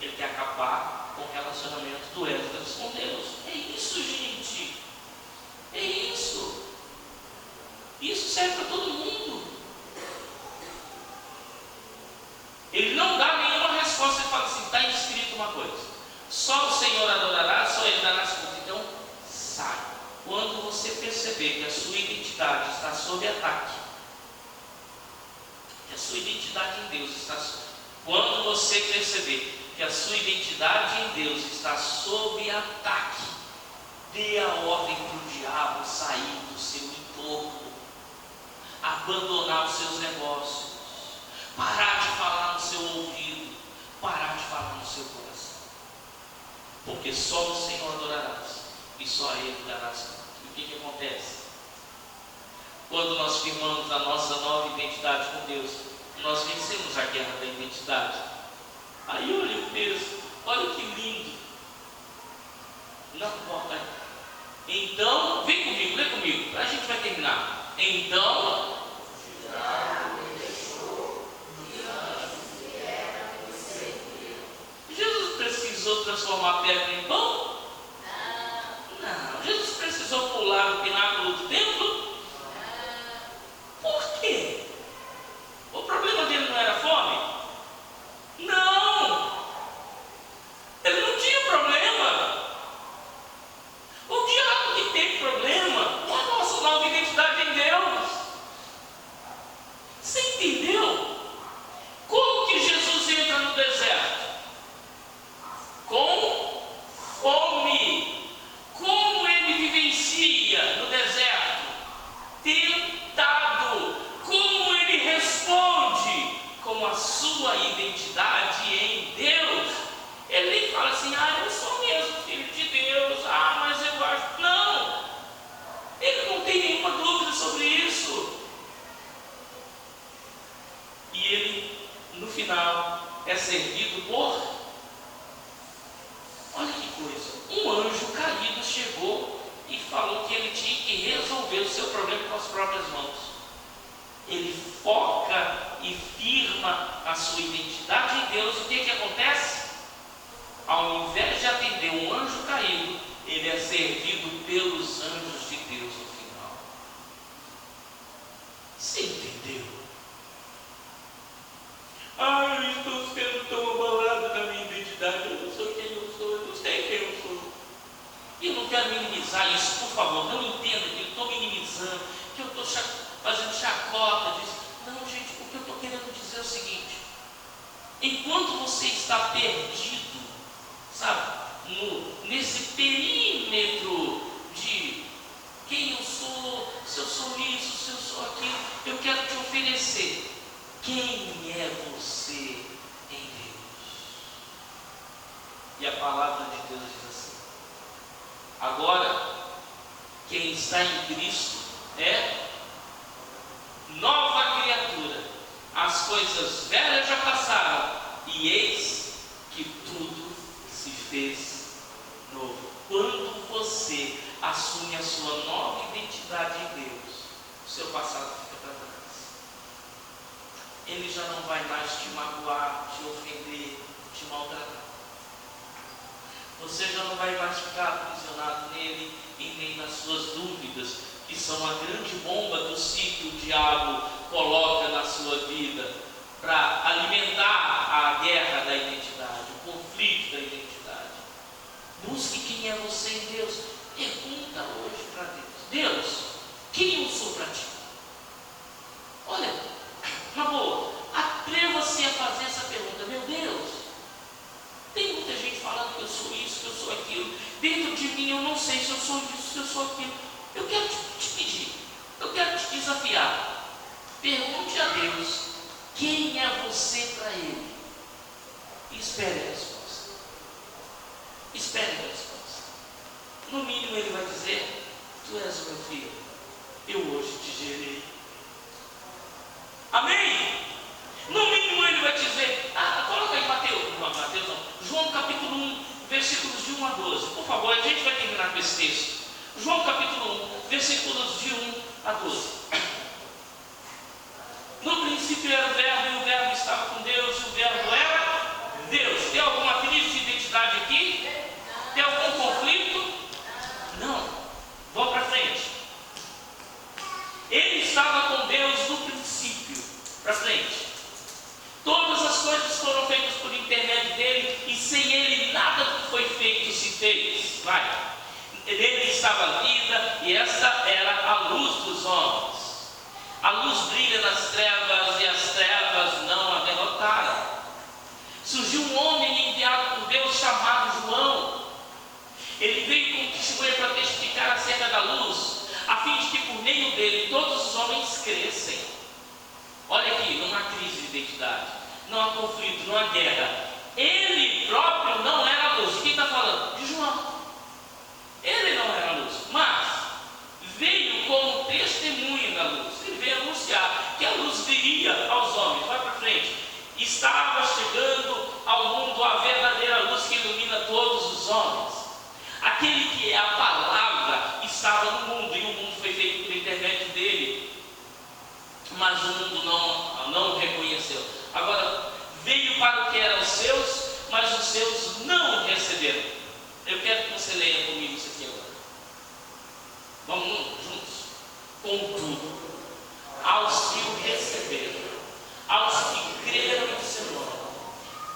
Ele quer acabar com o relacionamento do Esdras com Deus. É isso, gente. É isso. Isso serve para todo mundo. Ele não dá nenhuma resposta. Ele fala assim: está escrito uma coisa: só o Senhor adorará, só Ele dará culto. Então, sai. Quando você perceber que a sua identidade está sob ataque, que a sua identidade em Deus está sob... Quando você perceber que a sua identidade em Deus está sob ataque, dê a ordem para o diabo sair do seu entorno, abandonar os seus negócios, parar de falar no seu ouvido, parar de falar no seu coração. Porque só o Senhor adorarás e só a Ele darás culto. E o que acontece? Quando nós firmamos a nossa nova identidade com Deus, nós vencemos a guerra da identidade. Aí olha o texto, olha que lindo. Não importa. Então, vem comigo, lê comigo, a gente vai terminar. Então, Jesus precisou transformar a pedra em pão? Não. Jesus precisou pular no pináculo do templo? Por quê? O problema dele não era fome? Não! Ele não tinha problema. O diabo que tem problema é a nossa nova identidade em Deus. Você entendeu? Como que Jesus entra no deserto? Com fome. Como ele vivencia no deserto? Tentado. Como ele responde? Com a sua identidade em Deus. Ele nem fala assim: ah, eu sou mesmo filho de Deus, ah, mas eu acho. Não. Ele não tem nenhuma dúvida sobre isso. E ele, no final, é servido por... Olha que coisa. Um anjo caído chegou e falou que ele tinha que resolver o seu problema com as próprias mãos. Ele foca e firma a sua identidade em Deus. O que acontece? Ao invés de atender um anjo caído, ele é servido pelos anjos de Deus no final. Você entendeu? Ah, eu estou sendo tão abalado da minha identidade. Eu não sou quem eu sou, eu não sei quem eu sou. E eu não quero minimizar isso, por favor. Não entenda que eu estou minimizando, que eu estou fazendo chacota disso. Não, gente, o que eu estou querendo dizer é o seguinte: enquanto você está perdido, sabe, nesse perímetro de quem eu sou, se eu sou isso, se eu sou aquilo, eu quero te oferecer quem é você em Deus. E a palavra de Deus diz assim: agora, quem está em Cristo é nova criatura. As coisas velhas já passaram e eis que tudo se fez novo. Quando você assume a sua nova identidade em Deus, o seu passado fica para trás. Ele já não vai mais te magoar, te ofender, te maltratar. Você já não vai mais ficar aprisionado nele e nem nas suas dúvidas, que são a grande bomba do si que o diabo coloca na sua vida para alimentar a guerra da identidade, o conflito da identidade. Busque quem é você em Deus. Pergunta hoje para Deus: Deus, quem eu sou para ti? Olha, na boa, atreva-se a fazer essa pergunta. Meu Deus, tem muita gente falando que eu sou isso, que eu sou aquilo. Dentro de mim eu não sei se eu sou isso, se eu sou aquilo. Eu quero te pedir, eu quero te desafiar. Pergunte a Deus quem é você para Ele. E espere a resposta. Espere a resposta. No mínimo Ele vai dizer: tu és o meu filho, eu hoje te gerei. Amém? No mínimo Ele vai dizer, coloca aí Mateus não, João capítulo 1, versículos de 1 a 12. Por favor, a gente vai terminar com esse texto. João capítulo 1, versículos de 1 a 12. No princípio era o Verbo, e o Verbo estava com Deus, e o Verbo era Deus. Tem alguma crise de identidade aqui? Tem algum conflito? Não. Vou para frente. Ele estava com Deus no princípio. Para frente. Todas as coisas foram feitas por intermédio dele, e sem ele nada que foi feito se fez. Vai. Nele estava a vida, e esta era a luz dos homens. A luz brilha nas trevas, e as trevas não a derrotaram. Surgiu um homem enviado por Deus chamado João. Ele veio com testemunha para testificar acerca da luz, a fim de que por meio dele todos os homens crescem. Olha aqui, não há crise de identidade, não há conflito, não há guerra. Ele próprio não era a luz. De quem está falando? De João. Ele não era a luz, mas veio como testemunha da luz. Ele veio anunciar que a luz viria aos homens. Vai para frente. Estava chegando ao mundo a verdadeira luz que ilumina todos os homens. Aquele que é a palavra estava no mundo, e o mundo foi feito por intermédio dele, mas o mundo não o reconheceu. Agora, veio para o que eram os seus, mas os seus não o receberam. Eu quero que você leia comigo isso aqui agora. Vamos juntos? Contudo, aos que o receberam, aos que creram no seu nome,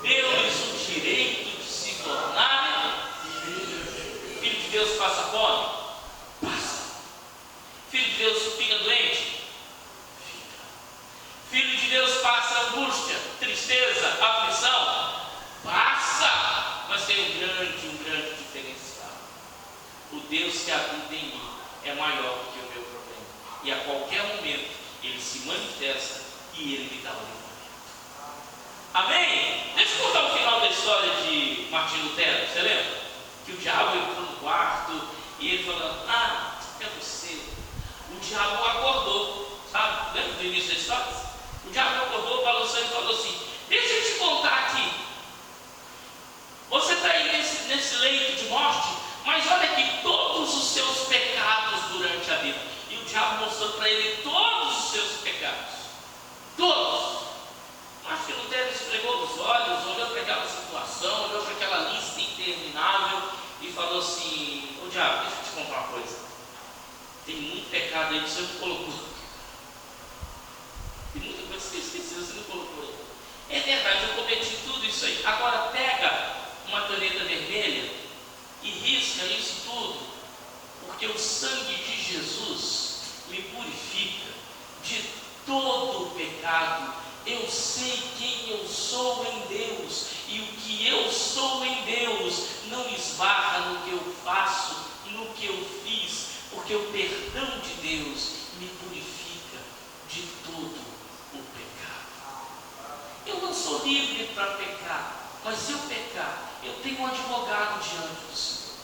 deu-lhes o direito de se tornarem filhos. Filho de Deus passa fome? Passa. Filho de Deus fica doente? Fica. Filho de Deus passa angústia, tristeza, aflição? Passa. Mas tem um grande diferencial. O Deus que habita em mim é maior do que o meu problema, e a qualquer momento ele se manifesta e ele me dá o livramento. Amém? Deixa eu contar o final da história de Martinho Lutero. Você lembra? Que o diabo entrou no quarto e ele falou: é você. O diabo acordou, sabe? Lembra do início da história? O diabo acordou, balançou e falou assim: deixa eu te contar aqui. Você está aí nesse leito de morte, mas olha aqui todos os seus pecados durante a vida. E o diabo mostrou para ele todos os seus pecados. Todos. Martinho Lutero esfregou os olhos, olhou para aquela situação, olhou para aquela lista interminável e falou assim: ô diabo, deixa eu te contar uma coisa. Tem muito pecado aí que você não colocou. Tem muita coisa que você esqueceu, você não colocou. É verdade, eu cometi tudo isso aí. Agora pega uma caneta vermelha e risca isso tudo, porque o sangue de Jesus me purifica de todo o pecado. Eu sei quem eu sou em Deus, e o que eu sou em Deus não esbarra no que eu faço, no que eu fiz, porque o perdão de Deus me purifica de todo o pecado. Eu não sou livre para pecar, mas se eu pecar, eu tenho um advogado diante do Senhor.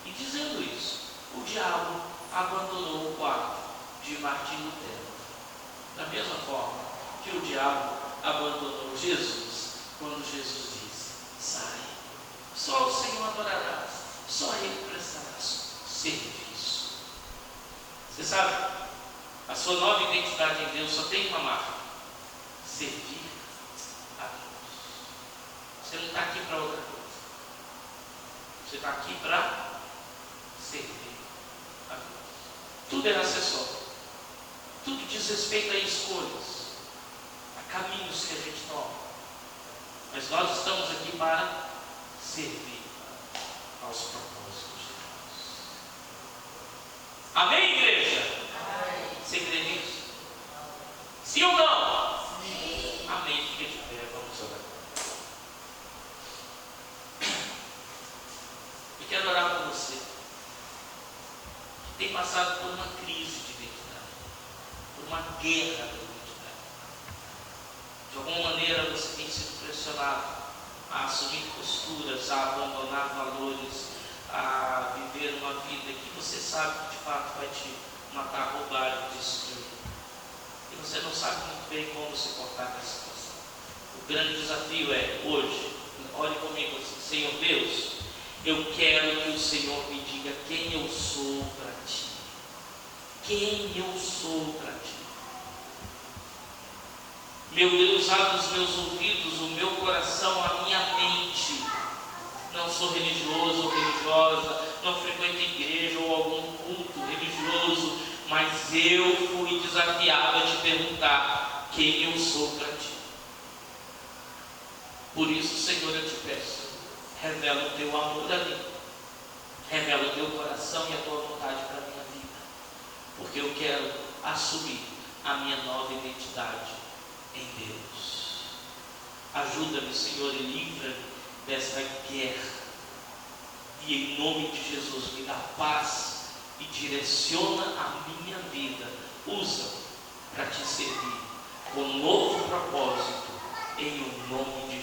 E dizendo isso, o diabo abandonou o quarto de Martinho Lutero, da mesma forma que o diabo abandonou Jesus quando Jesus disse: sai, só o Senhor adorarás, só Ele prestarás serviço. Você sabe, a sua nova identidade em Deus só tem uma marca: servir a Deus. Você não está aqui para outra coisa. Você está aqui para servir a Deus. Tudo é acessório. Tudo diz respeito a escolhas, a caminhos que a gente toma. Mas nós estamos aqui para servir aos propósitos de Deus. Amém, igreja? Amém. Você crê nisso? Sim ou não? Sim. Amém. Fica de pé, vamos orar. Eu quero orar por você que tem passado por uma crise de identidade, por uma guerra de identidade. De alguma maneira você tem sido pressionado a assumir posturas, a abandonar valores, a viver uma vida que você sabe que de fato vai te matar, roubar e destruir. E você não sabe muito bem como se portar nessa situação. O grande desafio é, hoje, olhe comigo assim: Senhor Deus, eu quero que o Senhor me diga quem eu sou para Ti. Quem eu sou para Ti. Meu Deus, abre os meus ouvidos, o meu coração, a minha mente. Não sou religioso ou religiosa, não frequento igreja ou algum culto religioso, mas eu fui desafiado a te perguntar quem eu sou para Ti. Por isso, Senhor, eu te peço, revela o Teu amor a mim, revela o Teu coração e a Tua vontade para a minha vida, porque eu quero assumir a minha nova identidade em Deus. Ajuda-me, Senhor, e livra-me dessa guerra, e em nome de Jesus me dá paz e direciona a minha vida. Usa para Te servir com um novo propósito, em o nome de